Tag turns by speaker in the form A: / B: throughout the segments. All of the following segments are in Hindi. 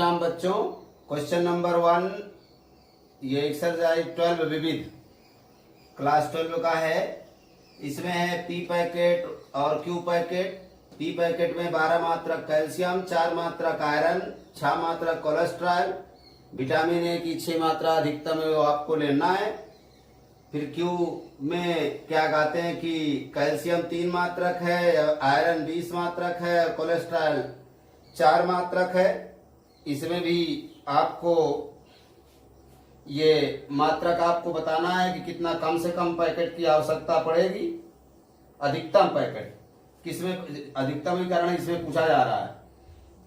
A: राम बच्चों, क्वेश्चन नंबर 1 ये एक्सरसाइज 12 विविध क्लास 12 का है। इसमें है पी पैकेट और क्यू पैकेट। पी पैकेट में 12 मात्रक कैल्शियम, 4 मात्रक आयरन, 6 मात्रक कोलेस्ट्रॉल, विटामिन ए की 6 मात्रा अधिकतम है वो आपको लेना है। फिर क्यू में क्या कहते हैं कि कैल्शियम 3 मात्रक है, आयरन 20 मात्रक है, कोलेस्ट्रॉल 4 मात्रक है। इसमें भी आपको ये मात्रक आपको बताना है कि कितना कम से कम पैकेट की आवश्यकता पड़ेगी। अधिकतम पैकेट किसमें, अधिकतम ही कारण इसमें पूछा जा रहा है।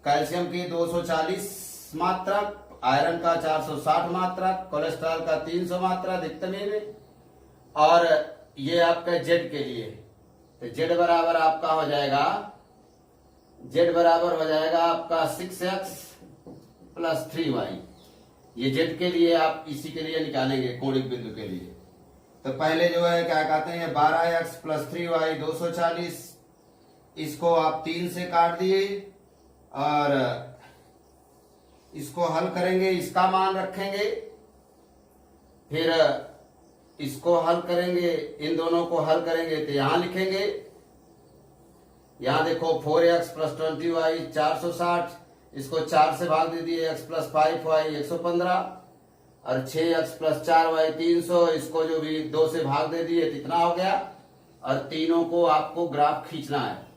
A: कैल्शियम की 240 मात्रक, आयरन का 460 मात्रक, कोलेस्ट्रॉल का 300 मात्रा अधिकतम में। और ये आपका जेड के लिए, तो जेड बराबर आपका हो जाएगा, जेड बराबर हो जाएगा आपका 6x प्लस 3y। ये जेड के लिए आप इसी के लिए निकालेंगे कोणिक बिंदु के लिए। तो पहले जो है क्या कहते हैं 12x प्लस 3y 240, इसको आप 3 से काट दिए और इसको हल करेंगे, इसका मान रखेंगे, फिर इसको हल करेंगे, इन दोनों को हल करेंगे तो यहां लिखेंगे। यहां देखो 4x प्लस 20y 460, इसको 4 से भाग दे दिए, x प्लस 5y 115 और 6x प्लस 4y 300, इसको जो भी 2 से भाग दे दिए कितना हो गया। और तीनों को आपको ग्राफ खींचना है।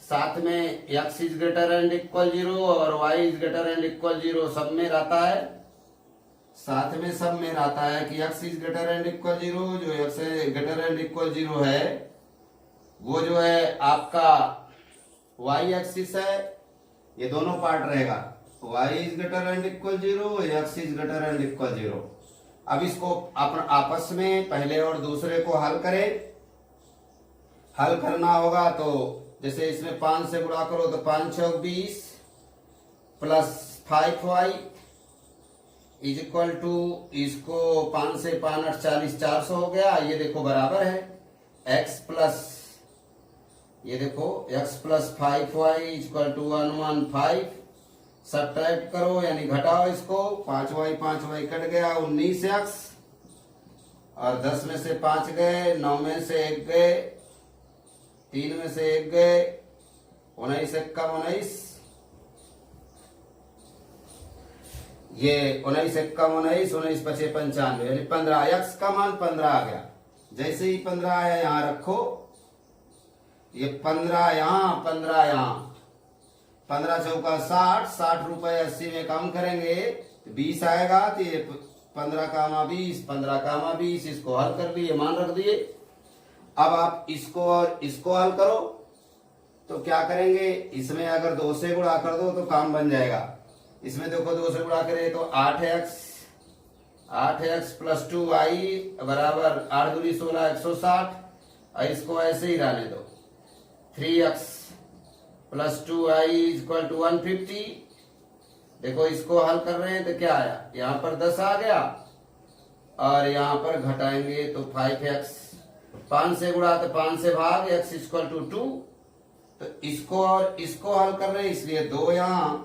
A: साथ में x is greater and equal 0 और y is greater and equal 0 सब में रहता है। साथ में सब में रहता है कि x is greater and equal 0, जो x ग्रेटर एंड इक्वल 0 है वो जो है आपका y एक्सिस है, ये दोनों पार्ट रहेगा। y is greater and equal 0, x is greater and equal 0। अब इसको आपस में पहले और दूसरे को हल करें। हल करना होगा तो जैसे इसमें 5 से गुणा करो तो 5 6 20 plus 5y is equal to, इसको 5 से 5 8 40 400 हो गया। ये देखो बराबर है x प्लस, ये देखो x plus 5y equal to 115। Subtract करो यानी घटाओ इसको, 5y कट गया 19x और 10 में से 5 गए, 9 में से 1 गए, 3 में से 1 गए, 19 1 का 19, ये 19 1 का 19, 19 5 95 यानी 15। x का मान 15 आ गया। जैसे ही 15 आया यहां रखो, ये 15 यहां 15 यहां, 15 चौका 60, 60 रुपए 80 में कम करेंगे तो 20 आएगा। तो ये 15 कामा 20, 15 कामा 20, इसको हल कर लिए, मान रख दिए। अब आप इसको और इसको हल करो तो क्या करेंगे, इसमें अगर 2 से गुणा कर दो तो काम बन जाएगा। इसमें देखो 2 से गुणा करें तो 8x प्लस 2y बराबर 8 दूनी 16 160, और इसको ऐसे ही रहने दो। 3x plus 2y equal to 150। देखो इसको हल कर रहे हैं तो क्या आया, यहां पर 10 आ गया और यहां पर घटाएंगे तो 5x, 5 से गुणा तो 5 से भाग, x इक्वल टू 2। तो इसको और इसको हल कर रहे हैं इसलिए 2 यहां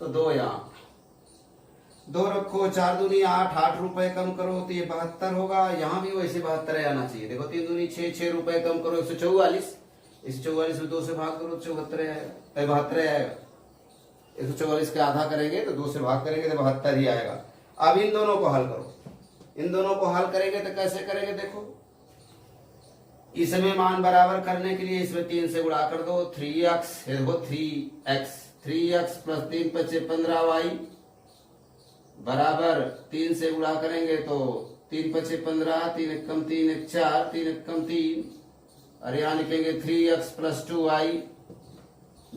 A: तो 2 यहां, 2 रखो, 4 दूनी 8, 8 रुपए कम करो तो ये 72 होगा। यहां भी वैसे 72 आना चाहिए। देखो 3 दूनी 6, 6 रुपए कम करो 144, इस 44 में 2 से भाग करो 74 आएगा, 72 आएगा। 144 के आधा करेंगे तो 2 से भाग करेंगे तो 72 ही आएगा। अब इन दोनों को हल करो, इन दोनों को हल करेंगे तो कैसे करेंगे, देखो इसमें मान बराबर करने के लिए इसमें 3 से गुणा कर दो, 3x, देखो 3x प्लस 3 5 15y बराबर 3 से गुणा करेंगे तो 3 5 15, 3 1 कम 3 1 4, 3 1 कम 3, और यहाँ लिखेंगे 3x प्लस 2y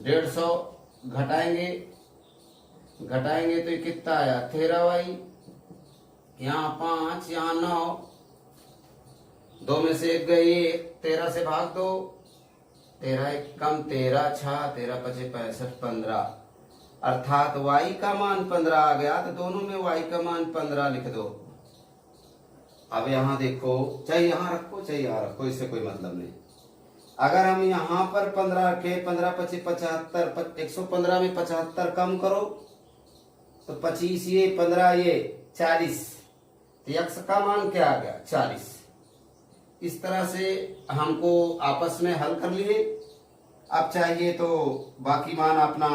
A: 150। घटाएंगे तो ये कितना आया 13y, यहाँ 5, यहाँ 9, 2 में से 1 गई, 13 से भाग दो, 13 1 कम 13 6, 13 5 65 15, अर्थात y का मान 15 आ गया। तो दोनों में y का मान 15 लिख दो। अब यहाँ देखो, चाहे यहाँ रखो चाहे यहाँ रखो, इससे कोई मतलब नहीं। अगर हम यहाँ पर 15 के 15 25 75, 115 में 75 कम करो तो 25 ये 15 ये 40, तो यक्स का मान क्या आ गया 40। इस तरह से हमको आपस में हल कर लिए। अब चाहिए तो बाकी मान अपना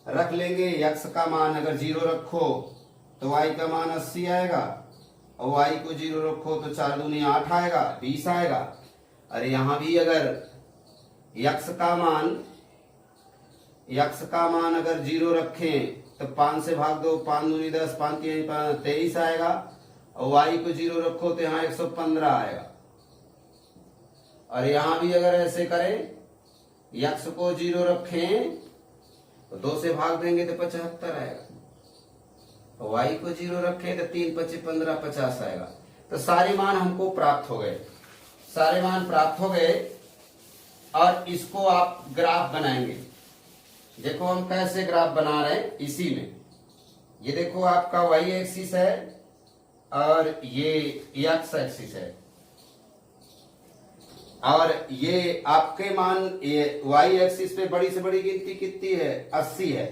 A: रख लेंगे। यक्स का मान अगर 0 रखो तो y का मान 80 आएगा, और y को 0 रखो तो 4 दूनी 8 आएगा, 20 आएगा। अरे यहाँ भी अगर यक्स का मान अगर 0 रखें तो 5 से भाग दो, 5 दूनी 10, 5 तीन 23 आएगा, और y को 0 रखो तो यहाँ 115 आएगा। और यहाँ भी अगर ऐसे करें, यक्स को 0 रखें तो 2 से भाग देंगे तो 75 आएगा, और y को 0 रखें तो 3 5 15 50 आएगा। तो सारे मान हमको प्राप्त हो गए, सारे मान प्राप्त हो गए। और इसको आप ग्राफ बनाएंगे। देखो हम कैसे ग्राफ बना रहे हैं इसी में। ये देखो आपका y एक्सिस है और ये x एक्सिस है, और ये आपके मान ये y एक्सिस पे बड़ी से बड़ी गिनती कितनी है 80 है।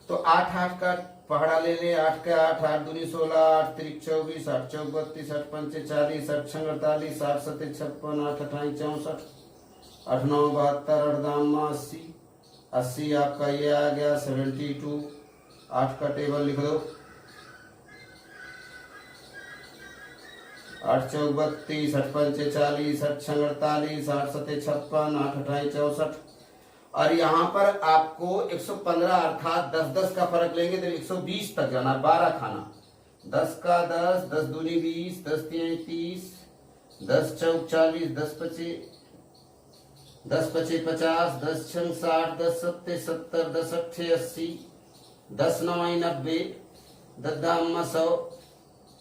A: तो 8 8 का पहाड़ा ले ले, 8 के 8, 8 दूनी 16, 8 त्रिक 24, 8 चौक 32, 8 पंचे 40, 8 छंग 48, 8 सते 56, 8 अठाई 64, 8 9 72, 8 दाम 80, 80 आपका ये आ गया 72। 8 का टेबल लिख दो, 8 चौक 32, 8 पंचे 40, 8 छंग 48, 8 सते 56, 8 अठाई 64। और यहाँ पर आपको 115 अर्थात 10 10 का फर्क लेंगे तो 120 तक जाना, 12 खाना। 10 का 10, 10 दूनी 20, 10 तीन 30, 10 चौक 40, 10 पचे 50, 10 छंग 60, 10 सत्ते 70, 10 अट्ठे 80, 10 9 90, 10 दाम 100,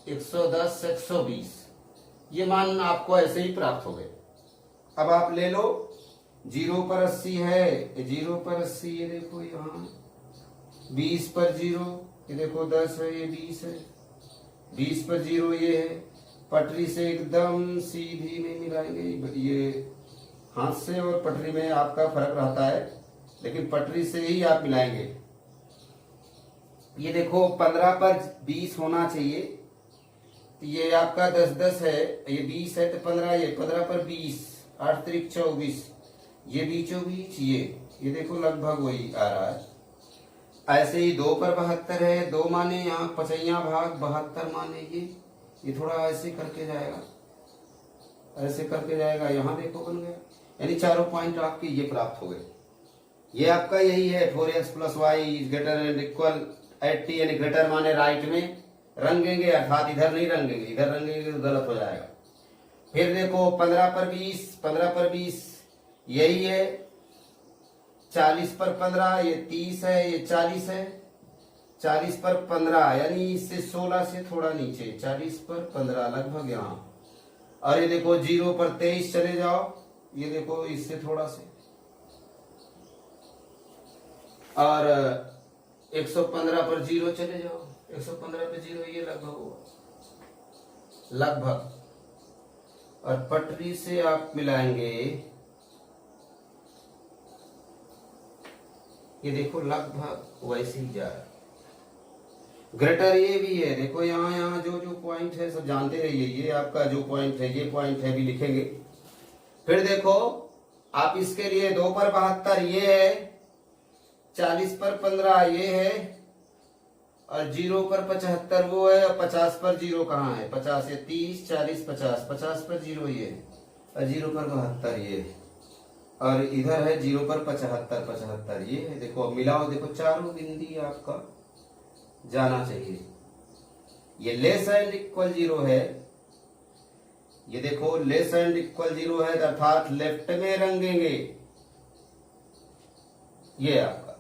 A: 110, 120। ये मान आपको ऐसे ही प्राप्त हो गए। अब आप ले लो, 0 पर 80 है, 0 पर 80 ये देखो यहाँ, 20 पर 0 ये देखो 10 है, ये 20 है, 20 पर 0 ये है। पटरी से एकदम सीधी नहीं मिलाएंगे, ये हाथ से और पटरी में आपका फर्क रहता है, लेकिन पटरी से ही आप मिलाएंगे। ये देखो 15 पर 20 होना चाहिए, तो ये आपका 10 10 है, ये 20 है तो 15, ये 15 पर 20, 8 त्रिक 24, ये बीचों बीच ये देखो लगभग वही आ रहा है। ऐसे ही 2 पर 72 है, 2 माने यहाँ पचैया भाग 72 माने ये थोड़ा ऐसे करके जाएगा, ऐसे करके जाएगा, यहाँ देखो बन गया। यानी चारों पॉइंट आपके ये प्राप्त हो गए। ये आपका यही है 4x + y > 80, यानी ग्रेटर माने राइट में रंगेंगे, अर्थात इधर नहीं रंगेंगे, इधर रंगेंगे तो गलत हो जाएगा। फिर देखो 15 पर 20 यही है, 40 पर 15 ये 30 है, ये 40 है, 40 पर 15 यानी इससे 16 से थोड़ा नीचे, 40 पर 15 लगभग यहाँ। और ये देखो 0 पर 23 चले जाओ, ये देखो इससे थोड़ा से, और 115 पर 0 चले जाओ, 115 पे 0 ये लगभग होगा, लगभग। और पटरी से आप मिलाएंगे, ये देखो लगभग वैसे ही जा रहा है। ग्रेटर ये भी है, देखो यहाँ जो पॉइंट है सब जानते रहिए, ये आपका जो पॉइंट है ये पॉइंट है भी लिखेंगे। फिर देखो आप इसके लिए 2 पर 72 ये है, 40 पर 15 ये है, और 0 पर 75 वो है, और 50 पर 0 कहाँ है, 50 ये 30 40 50, 50 पर 0 ये है, और 0 पर 72 ये है, और इधर है 0 पर 75 ये है। देखो मिलाओ, देखो चारों बिंदी आपका जाना चाहिए। ये लेस एंड इक्वल 0 है, ये देखो लेस एंड इक्वल 0 है, अर्थात लेफ्ट में रंगेंगे ये आपका,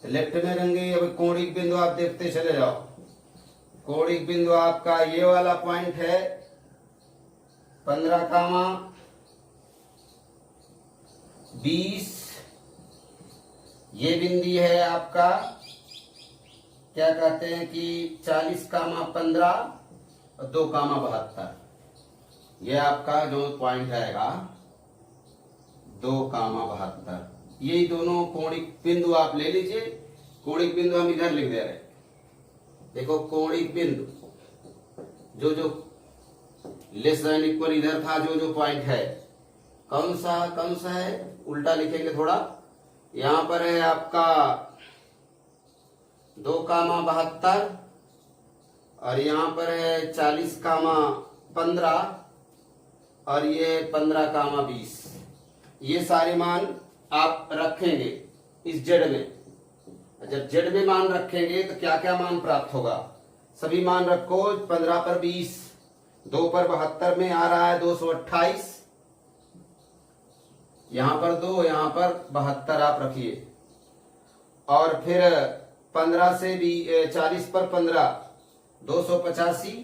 A: तो लेफ्ट में रंगेंगे। अब कोणिक बिंदु आप देखते चले जाओ, कोणिक बिंदु आपका ये वाला पॉइंट है 15, 20, ये बिंदी है आपका क्या कहते हैं कि 40, 15 और 2, 72, ये आपका जो पॉइंट आएगा 2, 72। यही दोनों कोणिक बिंदु आप ले लीजिए। कोणिक बिंदु हम इधर लिख दे रहे, देखो कोणिक बिंदु जो जो लेस देन इक्वल इधर था, जो जो पॉइंट है, कौन सा है, उल्टा लिखेंगे थोड़ा। यहां पर है आपका 2,72 और यहां पर है 40,15 और ये 15,20। ये सारे मान आप रखेंगे इस जेड में। जब जेड में मान रखेंगे तो क्या क्या मान प्राप्त होगा, सभी मान रखो। 15 पर 20, 2 पर 72 में आ रहा है 228, यहां पर 2, यहां पर 72 आप रखिए। और फिर 15 से 40 पर 15 285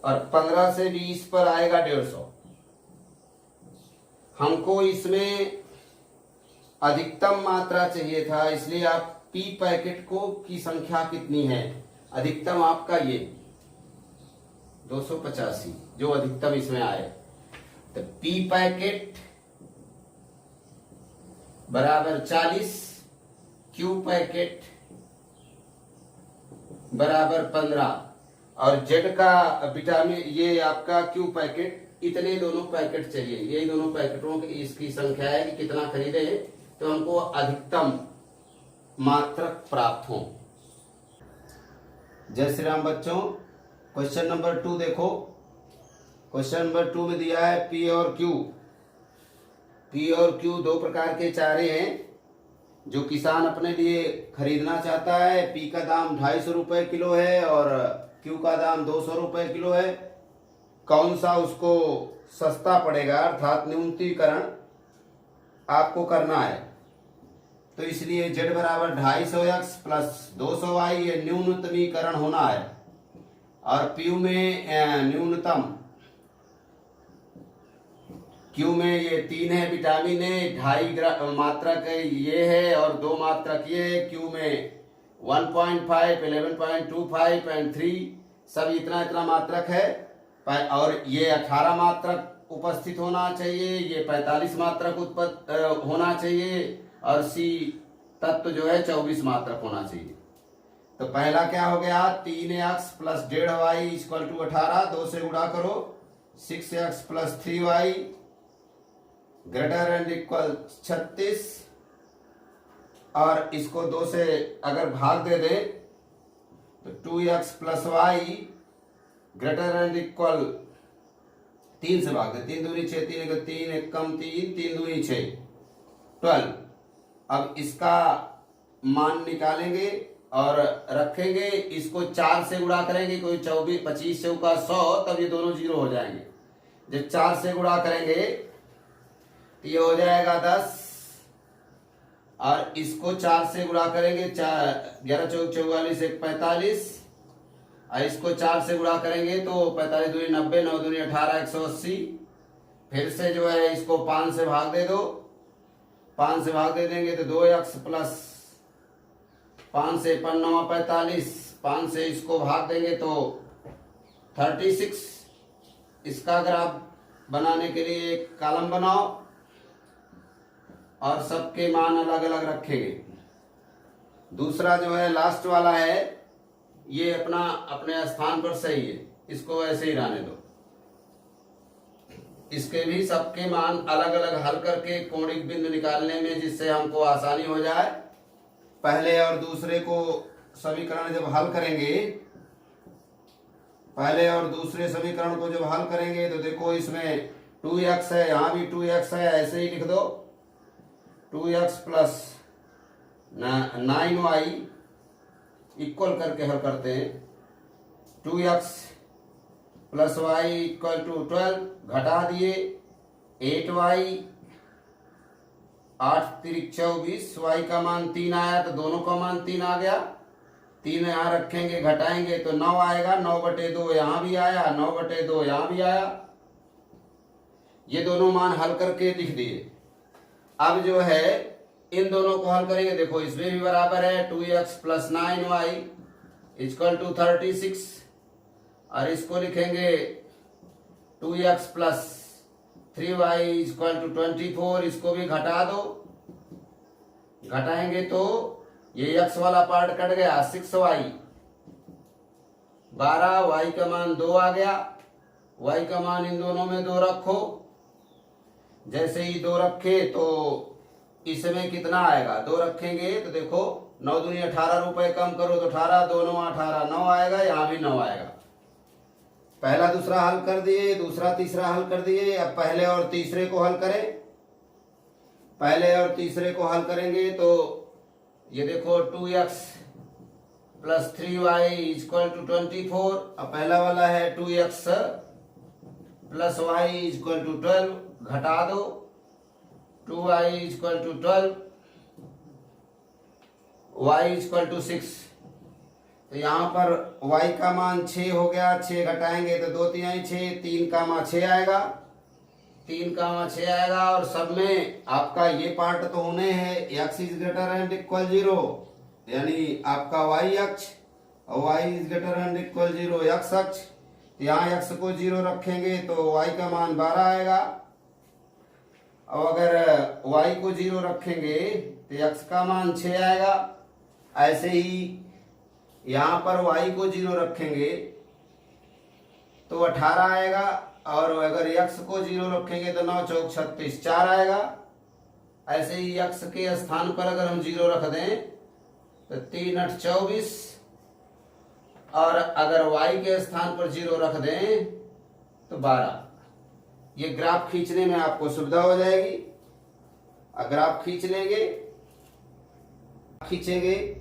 A: और 15 से 20 पर आएगा 150। हमको इसमें अधिकतम मात्रा चाहिए था, इसलिए आप पी पैकेट को की संख्या कितनी है, अधिकतम आपका ये 285 जो अधिकतम इसमें आए, तो पी पैकेट बराबर 40, क्यू पैकेट बराबर 15 और जेड का विटामिन ये आपका क्यू पैकेट, इतने दोनों पैकेट चाहिए। यही दोनों पैकेटों की इसकी संख्या है कि कितना खरीदे तो हमको अधिकतम मात्रक प्राप्त हो। जय श्री राम बच्चों। क्वेश्चन नंबर 2 देखो। क्वेश्चन नंबर 2 में दिया है पी और क्यू। पी और क्यू दो प्रकार के चारे हैं जो किसान अपने लिए खरीदना चाहता है। पी का दाम 250 रुपए किलो है और क्यू का दाम 200 रुपए किलो है। कौन सा उसको सस्ता पड़ेगा, अर्थात न्यूनतीकरण आपको करना है। तो इसलिए z बराबर 250x प्लस 200y ये न्यूनतमीकरण होना है। और पी में न्यूनतम, क्यू में ये 3 है विटामिन है, 2.5 मात्रक ये है और 2 मात्रक ये है। क्यू में 1.5, 11.25 एंड 3 सब इतना इतना मात्रक है। और ये 18 मात्रक उपस्थित होना चाहिए, ये 45 मात्रक होना चाहिए और सी तत्व जो है 24 मात्रक होना चाहिए। तो पहला क्या हो गया, 3x plus 1.5y equal to 18, 2 से गुणा करो, 6x plus 3y greater and equal 36 और इसको 2 से अगर भाग दे दे तो 2x plus y greater and equal 3 से भाग दे, 3 दूनी 6, 3 3 1 कम 3, 3 दूनी 6 12। अब इसका मान निकालेंगे और रखेंगे, इसको 4 से गुणा करेंगे, कोई 24 25 चौका 100, तब ये दोनों जीरो हो जाएंगे। जब 4 से गुणा करेंगे तो ये हो जाएगा 10 और इसको 4 से गुणा करेंगे, 11 चौक 44 1 45 और इसको 4 से गुणा करेंगे तो 45 दूनी 90, 9 दूनी 18 180। फिर से जो है इसको 5 से भाग दे दो, 5 से भाग दे देंगे तो 2x प्लस 5 से 5 9 45, 5 से इसको भाग देंगे तो 36। इसका ग्राफ बनाने के लिए एक कॉलम बनाओ और सबके मान अलग अलग रखेंगे। दूसरा जो है लास्ट वाला है, ये अपने स्थान पर सही है, इसको ऐसे ही रहने दो। इसके भी सबके मान अलग अलग हल करके कोणिक बिंदु निकालने में जिससे हमको आसानी हो जाए। पहले और दूसरे को समीकरण जब हल करेंगे, पहले और दूसरे समीकरण को जब हल करेंगे तो देखो इसमें 2x है, यहाँ भी 2x है, ऐसे ही लिख दो। 2x प्लस 9y इक्वल करके हल करते हैं। 2x plus y equal to 12, घटा दिए 8y 8 3 24, y का मान 3 आया तो दोनों का मान 3 आ गया। 3 यहाँ रखेंगे, घटाएंगे तो 9 आएगा, 9/2 यहाँ भी आया, 9/2 यहाँ भी आया। ये दोनों मान हल करके लिख दिए। अब जो है इन दोनों को हल करेंगे, देखो इसमें भी बराबर है 2x plus 9y equal to 36 और इसको लिखेंगे 2x plus 3y equal to 24। इसको भी घटा दो, घटाएंगे तो ये x वाला पार्ट कट गया, 6y 12, y का मान 2 आ गया। y का मान इन दोनों में 2 रखो। जैसे ही 2 रखे तो इसमें कितना आएगा, 2 रखेंगे तो देखो 9 दूनी 18 रुपए, कम करो तो 18, 2 9 18, 9 आएगा, यहाँ भी 9 आएगा। पहला दूसरा हल कर दिए, दूसरा तीसरा हल कर दिए। अब पहले और तीसरे को हल करें। पहले और तीसरे को हल करेंगे तो ये देखो 2x plus 3y equal to 24। अब पहला वाला है 2x plus y equal to 12, घटा दो 2y equal to 12, y equal to 6। तो यहाँ पर y का मान 6 हो गया, 6 घटाएंगे तो 2 3 6, 3 का मान 6 आएगा, 3 का मान 6 आएगा। और सब में आपका ये पार्ट तो होने हैं, x is greater and equal 0, यानी आपका y अक्ष और y is greater and equal 0 x अक्ष। यहाँ x को 0 रखेंगे तो y का मान 12 आएगा। और अगर y को 0 रखेंगे तो x का मान 6 आएगा। ऐसे ही यहाँ पर y को 0 रखेंगे तो 18 आएगा। और अगर x को 0 रखेंगे तो 9 चौक 36, 4 आएगा। ऐसे ही x के स्थान पर अगर हम 0 रख दें तो 3 8 24, और अगर y के स्थान पर 0 रख दें तो 12। ये ग्राफ खींचने में आपको सुविधा हो जाएगी। अगर आप खींचेंगे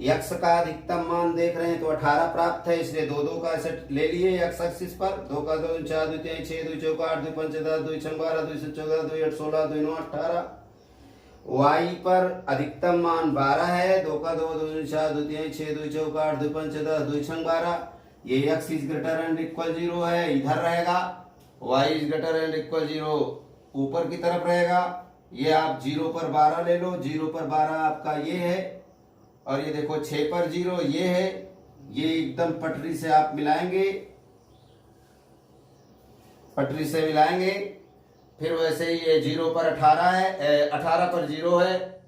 A: x का अधिकतम मान देख रहे हैं तो 18 प्राप्त है, इसलिए 2 2 का सेट ले लिए x एक्सिस पर। 2 का 2 4 2 3 6 2 4 8 2 5 10 2 6 12 2 7 14 2 8 16 2 9 18। y पर अधिकतम मान 12 है। 2 का 2 2 4 2 3 6 2 4 8 2 5 10 2 6 12। ये x is greater and equal 0 है, इधर रहेगा। y is greater and equal 0 ऊपर की तरफ रहेगा। ये आप 0 पर 12 ले लो, 0 पर 12 आपका ये है, और ये देखो 6 पर 0 ये है। ये एकदम पटरी से आप मिलाएंगे, पटरी से मिलाएंगे। फिर वैसे ही ये 0 पर 18 है, 18 पर 0 है,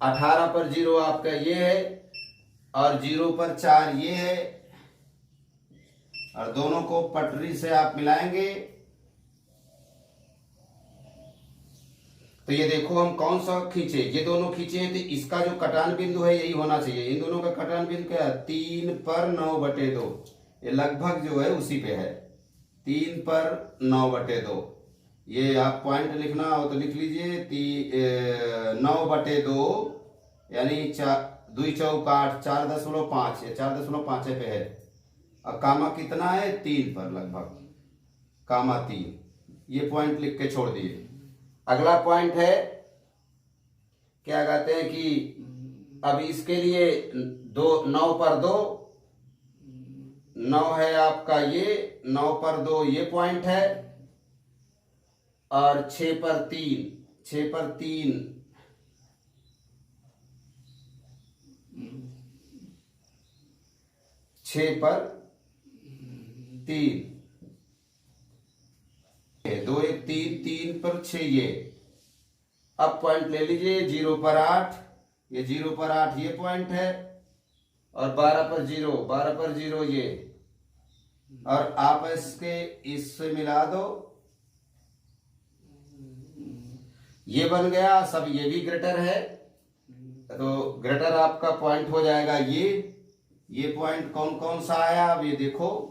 A: 18 पर 0 आपका ये है, और 0 पर 4 ये है, और दोनों को पटरी से आप मिलाएंगे। तो ये देखो हम कौन सा खींचे, ये दोनों खींचे हैं, तो इसका जो कटान बिंदु है यही होना चाहिए। इन दोनों का कटान बिंदु क्या है, 3 पर 9/2। ये लगभग जो है उसी पे है, 3 पर 9/2। ये आप पॉइंट लिखना हो तो लिख लीजिए, 9/2 यानी 2 चौक 8, 4.5, ये 4.5 पे है। और कामा कितना है, 3 पर लगभग, कामा 3। ये पॉइंट लिख के छोड़ दिए। अगला पॉइंट है, क्या कहते हैं कि अब इसके लिए 9 पर 2, 9 है आपका ये, 9 पर 2 ये पॉइंट है, और 6 पर 3, 6 पर 3 6 पर 3, 2 1 3, 3 पर 6 ये। अब पॉइंट ले लीजिए 0 पर 8, ये 0 पर 8 ये पॉइंट है, और 12 पर 0, 12 पर 0 ये। और आप इससे मिला दो, ये बन गया। सब ये भी ग्रेटर है, तो ग्रेटर आपका पॉइंट हो जाएगा ये पॉइंट कौन कौन सा आया, अब ये देखो।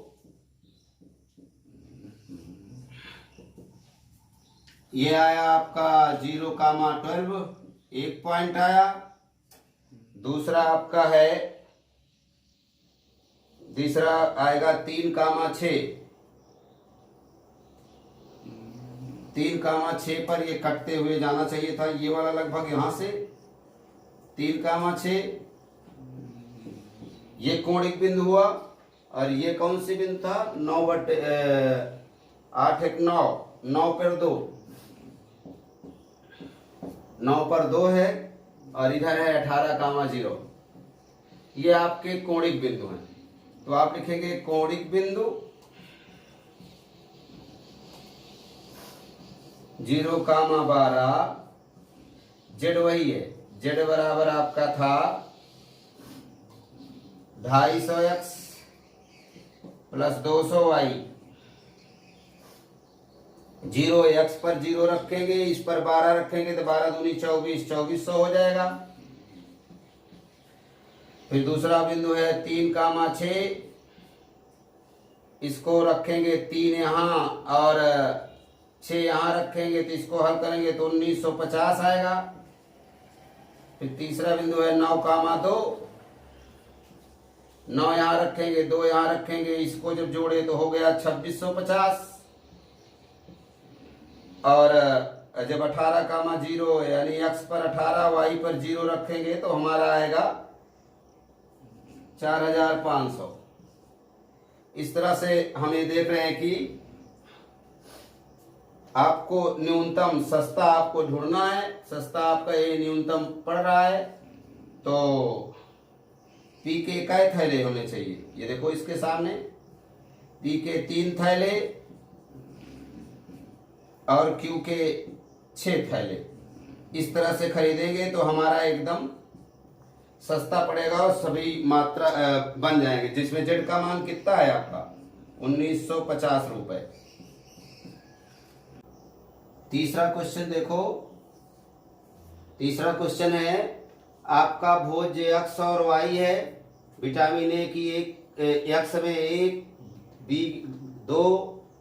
A: ये आया आपका 0,12, एक पॉइंट आया। दूसरा आपका है, तीसरा आएगा 3,6, 3,6 पर ये कटते हुए जाना चाहिए था, ये वाला लगभग यहां से 3,6। ये कोणिक बिंदु हुआ। और ये कौन सी बिंदु था, 9/8 1 9, 9 पर 2, 9 पर 2 है, और इधर है 18,0। ये आपके कोणिक बिंदु हैं। तो आप लिखेंगे कोणिक बिंदु 0,12, जेड वही है जेड बराबर आपका था 250x प्लस 200y। 0 x पर 0 रखेंगे, इस पर 12 रखेंगे तो 12 दूनी 24, 2400 हो जाएगा। फिर दूसरा बिंदु है 3,6, इसको रखेंगे 3 यहाँ और 6 यहाँ रखेंगे तो इसको हल करेंगे तो 1950 आएगा। फिर तीसरा बिंदु है 9,2, 9 यहाँ रखेंगे, 2 यहाँ रखेंगे, इसको जब जोड़े तो हो गया 2650। और जब 18,0 यानी x पर 18 y पर 0 रखेंगे तो हमारा आएगा 4,500। इस तरह से हम ये देख रहे हैं कि आपको न्यूनतम सस्ता आपको ढूंढना है। सस्ता आपका ये न्यूनतम पड़ रहा है तो पी के कै थैले होने चाहिए। ये देखो इसके सामने पी के 3 थैले और क्यू के 6 थैले। इस तरह से खरीदेंगे तो हमारा एकदम सस्ता पड़ेगा और सभी मात्रा बन जाएंगे, जिसमें जेड का मान कितना है आपका 1950 रुपए। तीसरा क्वेश्चन देखो। तीसरा क्वेश्चन है आपका भोज्य x और y है। विटामिन ए की x में 1, बी 2,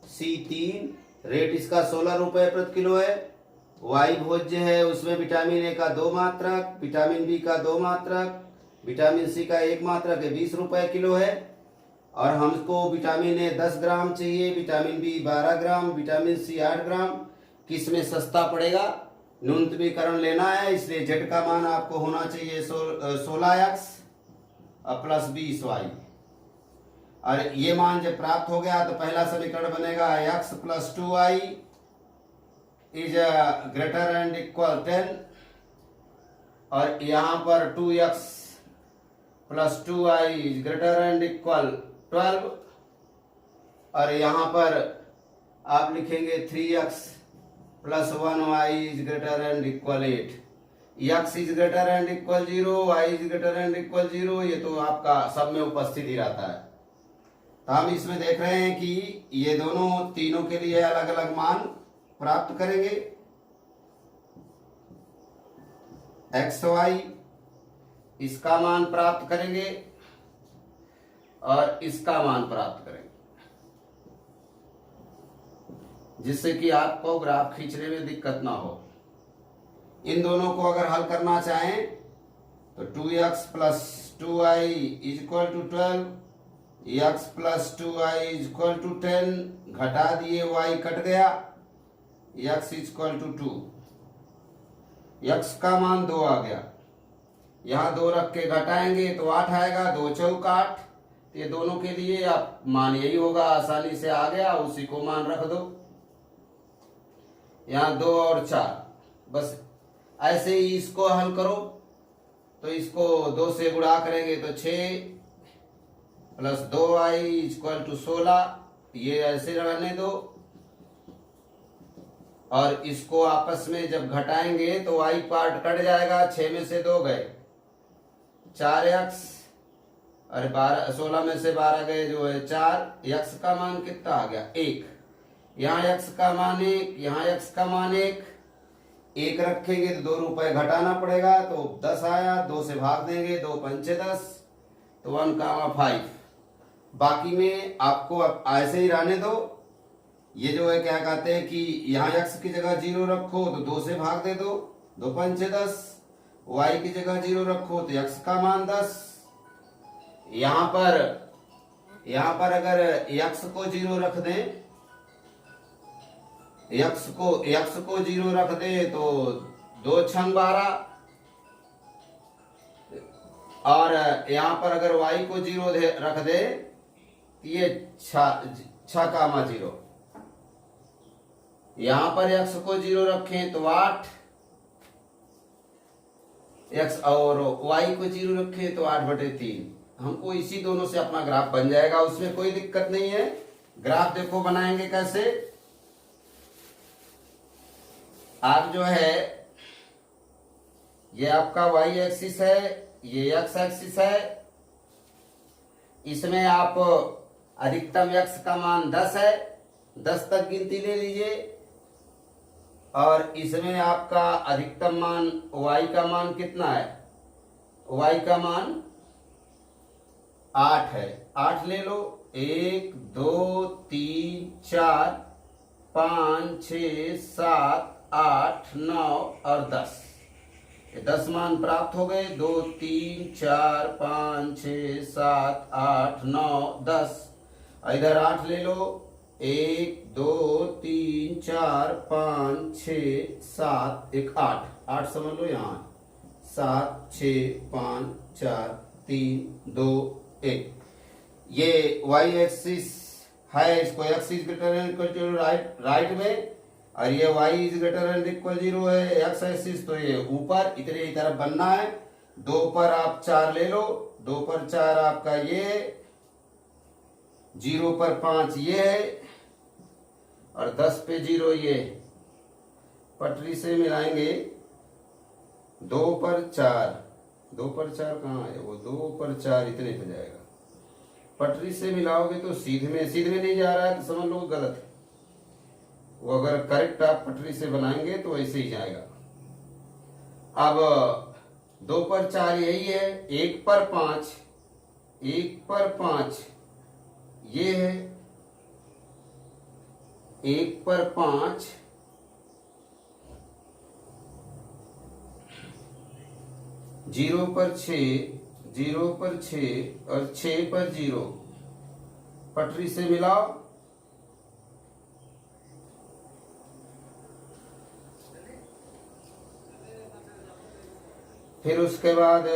A: सी 3, रेट इसका 16 रुपए प्रति किलो है। y भोज्य है, उसमें विटामिन ए का 2 मात्रक, विटामिन बी का 2 मात्रक, विटामिन सी का 1 मात्रक है, 20 रुपए किलो है। और हमको विटामिन ए 10 ग्राम चाहिए, विटामिन बी 12 ग्राम, विटामिन सी 8 ग्राम। किस में सस्ता पड़ेगा न्यूनतमीकरण लेना है, इसलिए जेड का मान आपको होना चाहिए 16x प्लस 20y। और ये मान जब प्राप्त हो गया तो पहला समीकरण बनेगा x plus 2y is greater and equal 10, और यहाँ पर 2x plus 2y is greater and equal 12, और यहाँ पर आप लिखेंगे 3x plus 1y is greater and equal 8। x is greater and equal 0, y is greater and equal 0, ये तो आपका सब में उपस्थित ही रहता है। तो हम इसमें देख रहे हैं कि ये दोनों तीनों के लिए अलग अलग मान प्राप्त करेंगे। एक्स वाई इसका मान प्राप्त करेंगे और इसका मान प्राप्त करेंगे, जिससे कि आपको ग्राफ खींचने में दिक्कत ना हो। इन दोनों को अगर हल करना चाहें तो 2x plus 2y is equal to 12, x plus 2y is equal to 10, घटा दिए y कट गया, x is equal to 2, x का मान 2 आ गया, यहाँ 2 रख के घटाएंगे तो 8 आएगा, 2 चौक 8। ये दोनों के लिए आप मान यही होगा, आसानी से आ गया, उसी को मान रख दो। यहाँ 2 और 4, बस ऐसे ही इसको हल करो तो इसको 2 से गुणा करेंगे तो 6 प्लस 2y इक्वल टू 16, ये ऐसे रहने दो। और इसको आपस में जब घटाएंगे तो y पार्ट कट जाएगा, 6 में से 2 गए 4x, अरे 16 में से 12 गए जो है 4, x का मान कितना आ गया 1, यहाँ x का मान 1, यहाँ x का मान 1 रखेंगे तो 2 रुपए घटाना पड़ेगा तो 10 आया, 2 से भाग देंगे, 2 पंचे 10, तो 1,5। बाकी में आपको अब ऐसे ही रहने दो। ये जो है क्या कहते हैं कि यहाँ x की जगह 0 रखो तो 2 से भाग दे दो, 2 पंचे 10, y की जगह 0 रखो तो x का मान 10। यहाँ पर अगर x को 0 रख दें, x को 0 रख दे तो 2 छंग 12, और यहाँ पर अगर y को 0 रख दे तो ये 6,0। यहाँ पर x को 0 रखें तो 8, x और y को 0 रखें तो 8/3। हमको इसी दोनों से अपना ग्राफ बन जाएगा, उसमें कोई दिक्कत नहीं है। ग्राफ देखो बनाएंगे कैसे। आप जो है ये आपका वाई एक्सिस है, ये एक्स एक्सिस है। इसमें आप अधिकतम एक्स का मान 10 है, 10 तक गिनती ले लीजिए। और इसमें आपका अधिकतम मान वाई का मान कितना है? वाई का मान 8 है, 8 ले लो। 1 2 3 4 5 6 7 8 9 और 10, ये 10 मान प्राप्त हो गए। 2 3 4 5 6 7 8 9 10, इधर 8 ले लो। 1 2 3 4 5 6 7 1 8, 8 समझ लो यहाँ। 7 6 5 4 3 2 1, ये वाई एक्सिस है, इसको X is greater than equal to right में, और ये y is greater than equal 0 है एक्स एक्सिस, तो ये ऊपर इतने ही तरफ बनना है। 2 पर आप 4 ले लो, 2 पर 4 आपका ये, 0 पर 5 ये है, और 10 पे 0 ये। पटरी से मिलाएंगे 2 पर 4, 2 पर 4 कहाँ है? वो 2 पर 4 इतने पे जाएगा। पटरी से मिलाओगे तो सीधे में नहीं जा रहा है, तो समझ लो गलत है। वो अगर करेक्ट आप पटरी से बनाएंगे तो ऐसे ही जाएगा। अब 2 पर 4 यही है, 1 पर 5, 1 पर 5 ये है, 1 पर 5 0 पर 6, 0 पर 6 और 6 पर 0। पटरी से मिलाओ, फिर उसके बाद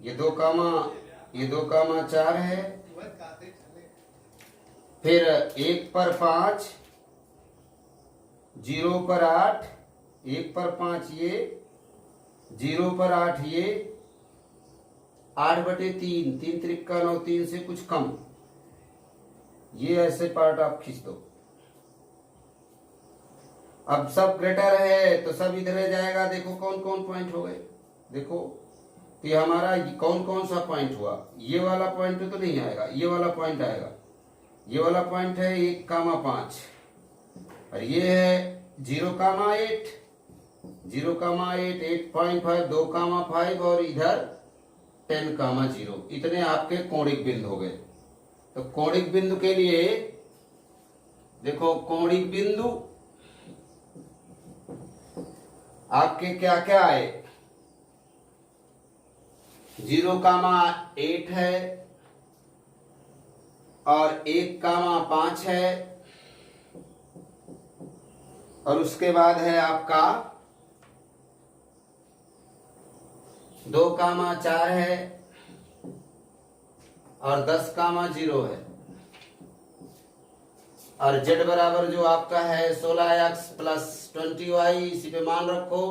A: ये 2 कामा 4 है। फिर 1 पर 5, 0 पर 8, 1 पर 5 ये, 0 पर 8 ये, 8/3, 3 त्रिक्का 9, 3 से कुछ कम, ये ऐसे पार्ट आप खींच दो। अब सब ग्रेटर है तो सब इधर जाएगा। देखो कौन कौन पॉइंट हो गए, देखो कि हमारा कौन कौन सा पॉइंट हुआ। ये वाला पॉइंट तो नहीं आएगा, ये वाला पॉइंट आएगा। ये वाला पॉइंट है 1,5, और ये है 0,8, 0,8, 8.5, 2,5 और इधर 10,0। इतने आपके कोणिक बिंदु हो गए। तो कोणिक बिंदु के लिए देखो, कोणिक बिंदु आपके क्या क्या आए? 0,8 है और 1,5 है, और उसके बाद है आपका 2,4 है और 10,0 है, और z बराबर जो आपका है 16x प्लस 20y, इसी पे मान रखो।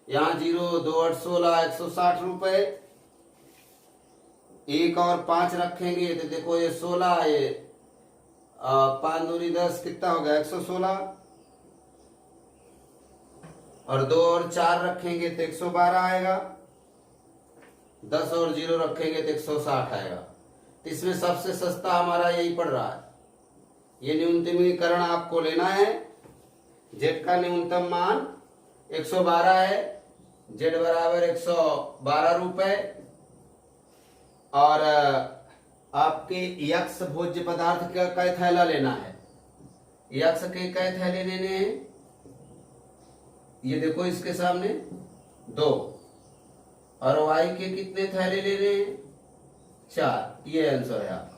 A: यहाँ 0 2 8 16 160 रुपए। 1 और 5 रखेंगे तो देखो ये 16, ये 5 दूनी 10, कितना हो गया? 116। और 2 और 4 रखेंगे तो 112 आएगा। 10 और 0 रखेंगे तो 160 आएगा। इसमें सबसे सस्ता हमारा यही पड़ रहा है। ये न्यूनतमीकरण आपको लेना है। जेड का न्यूनतम मान 112 है, जेड बराबर 112 रुपए। और आपके यक्ष भोज्य पदार्थ का कै थैला लेना है। यक्ष के कै थैले लेने हैं? ये देखो इसके सामने 2, और वाई के कितने थैले लेने हैं? 4। ये आंसर है आपका।